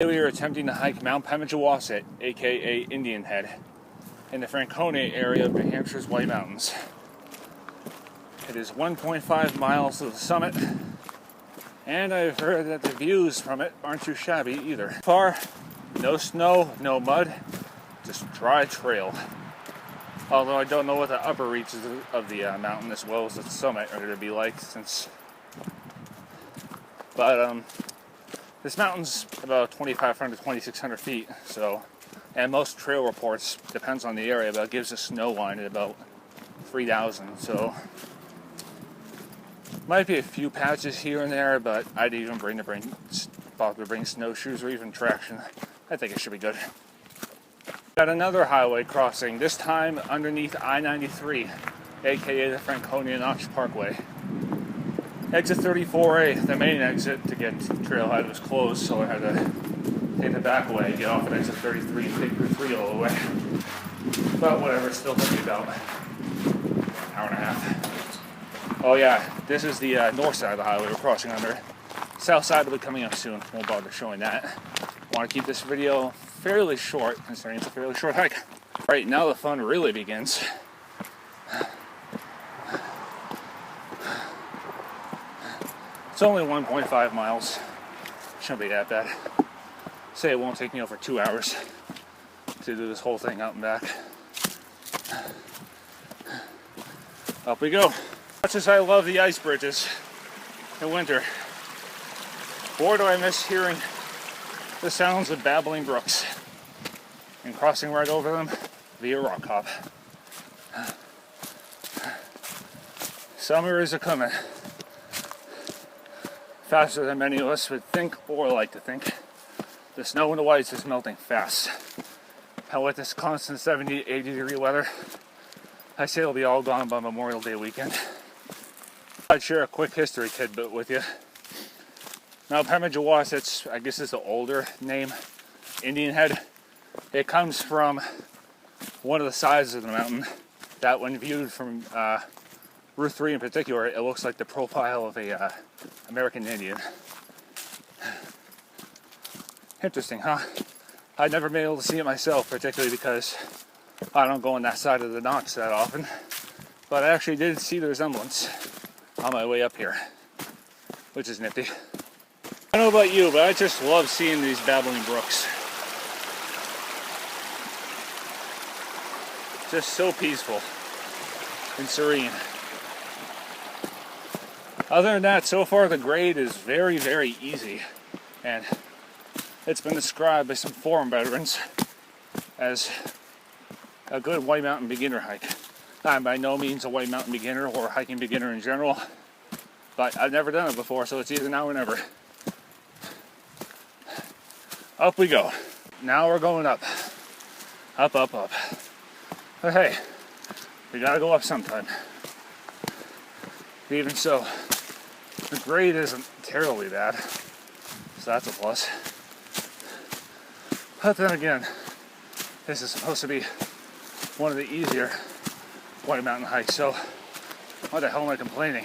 Today we are attempting to hike Mount Pemigewasset, aka Indian Head, in the Franconia area of New Hampshire's White Mountains. It is 1.5 miles to the summit, and I've heard that the views from it aren't too shabby either. So far, no snow, no mud, just dry trail. Although I don't know what the upper reaches of the mountain as well as the summit are going to be like, but this mountain's about 2,500 to 2,600 feet, so, and most trail reports, depends on the area, but it gives a snow line at about 3,000, so might be a few patches here and there, but I'd even bother to bring snowshoes or even traction. I think it should be good. Got another highway crossing, this time underneath I-93, aka the Franconia Notch Parkway. Exit 34A, the main exit to get to the trailhead, was closed, so I had to take the back way, get off at exit 33 and take Route 3 all the way. But whatever, it still took me about an hour and a half. Oh yeah, this is the north side of the highway we're crossing under. South side will be coming up soon, won't bother showing that. Want to keep this video fairly short, considering it's a fairly short hike. Right, now the fun really begins. It's only 1.5 miles. Shouldn't be that bad. Say it won't take me over 2 hours to do this whole thing out and back. Up we go. Much as I love the ice bridges in winter, boy do I miss hearing the sounds of babbling brooks and crossing right over them via rock hop. Summer is a-coming. Faster than many of us would think or like to think. The snow and the ice is melting fast. And with this constant 70, 80 degree weather, I say it'll be all gone by Memorial Day weekend. I'd share a quick history tidbit with you. Now Pemigewasset's, I guess is the older name, Indian Head. It comes from one of the sides of the mountain that when viewed from Route 3 in particular, it looks like the profile of a American Indian. Interesting, huh? I've never been able to see it myself, particularly because I don't go on that side of the notch that often. But I actually did see the resemblance on my way up here, which is nifty. I don't know about you, but I just love seeing these babbling brooks. Just so peaceful and serene. Other than that, so far the grade is very, very easy, and it's been described by some forum veterans as a good White Mountain beginner hike. I'm by no means a White Mountain beginner or hiking beginner in general, but I've never done it before, so it's either now or never. Up we go. Now we're going up. Up, up, up. But hey, we gotta go up sometime. Even so, the grade isn't terribly bad, so that's a plus. But then again, this is supposed to be one of the easier White Mountain hikes, so why the hell am I complaining?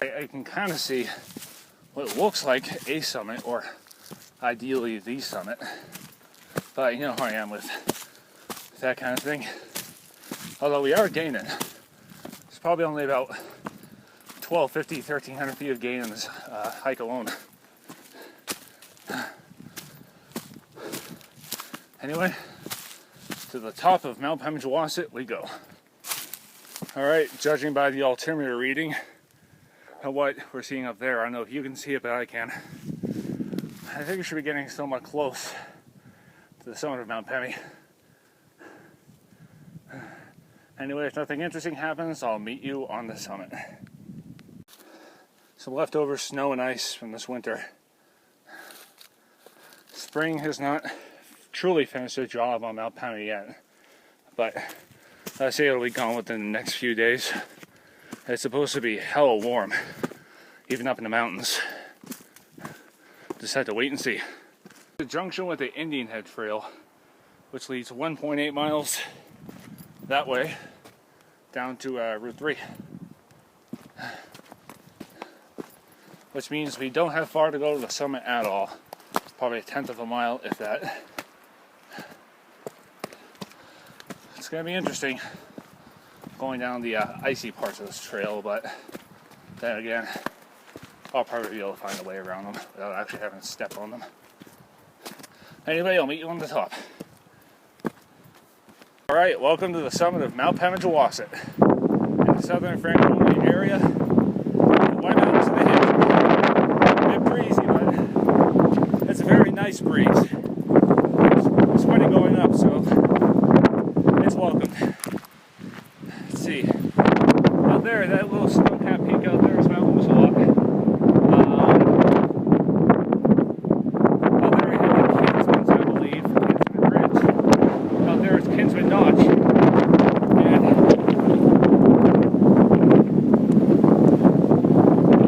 I can kind of see what looks like a summit, or ideally the summit, but you know how I am with that kind of thing. Although we are gaining. It's probably only about 1,250, 1,300 feet of gain in this hike alone. Anyway, to the top of Mount Pemigewasset we go. Alright, judging by the altimeter reading of what we're seeing up there, I don't know if you can see it, but I can. I think we should be getting somewhat close to the summit of Mount Pemi. Anyway, if nothing interesting happens, I'll meet you on the summit. Some leftover snow and ice from this winter. Spring has not truly finished the job on Mount Pemi yet, but I say it'll be gone within the next few days. It's supposed to be hella warm, even up in the mountains. Just have to wait and see. The junction with the Indian Head Trail, which leads 1.8 miles that way down to Route 3. which means we don't have far to go to the summit at all. Probably a tenth of a mile, if that. It's going to be interesting going down the icy parts of this trail, but then again, I'll probably be able to find a way around them without actually having to step on them. Anyway, I'll meet you on the top. Alright, welcome to the summit of Mount Pemigewasset in the southern Franconia area. White Mountains in the hills. A bit breezy, but it's a very nice breeze. It's windy going up, so it's welcome. Let's see. Out there, that little snow-capped peak out there is Mount Pemigewasset. Out there we have the Kinsman's, I believe. Kinsman Ridge. Out there is Kinsman Notch. And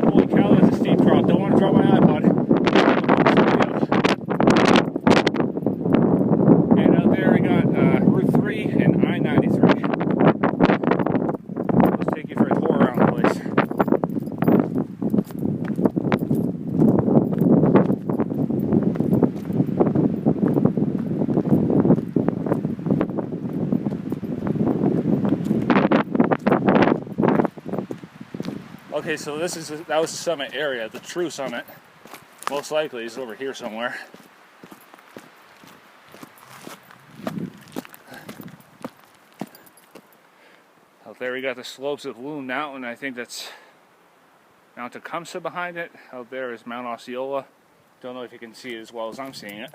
holy cow, that's a steep drop. Don't want to drop my iPod. And out there we got Route 3 and I-93. Let's take you for a tour around the place. Okay, so that was the summit area. The true summit, most likely, is over here somewhere. Out there we got the slopes of Loon Mountain. I think that's Mount Tecumseh behind it. Out there is Mount Osceola. Don't know if you can see it as well as I'm seeing it.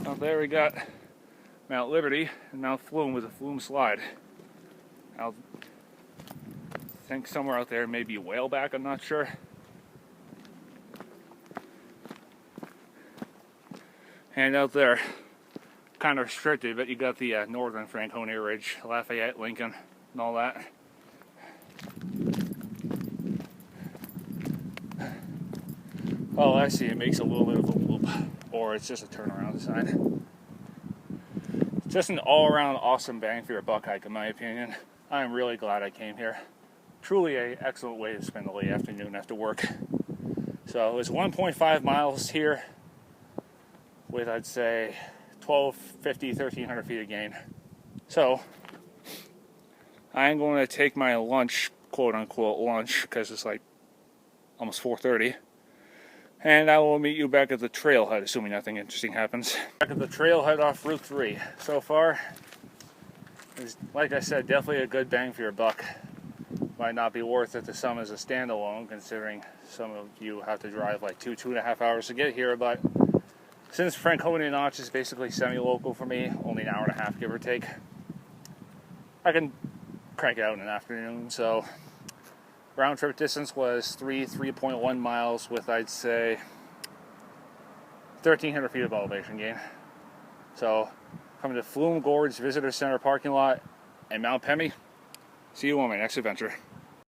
Out there we got Mount Liberty and Mount Flume with a flume slide. I think somewhere out there may be Whaleback, I'm not sure. And out there, kind of restricted, but you got the northern Franconia Ridge, Lafayette, Lincoln, and all that. Oh, I see, it makes a little bit of a loop, or it's just a turnaround sign. Just an all-around awesome bang for your buck hike, in my opinion. I am really glad I came here. Truly an excellent way to spend the late afternoon after work. So it was 1.5 miles here with, I'd say, 1,250, 1,300 feet of gain. So I'm going to take my lunch, quote-unquote lunch, because it's like almost 4:30. And I will meet you back at the trailhead, assuming nothing interesting happens. Back at the trailhead off Route 3. So far, it's, like I said, definitely a good bang for your buck. Might not be worth it to some as a standalone, considering some of you have to drive like 2.5 hours to get here. But since Franconia Notch is basically semi-local for me, only an hour and a half, give or take, I can crank it out in an afternoon. So round trip distance was 3.1 miles with, I'd say, 1,300 feet of elevation gain. So from the Flume Gorge Visitor Center parking lot and Mount Pemi, see you on my next adventure.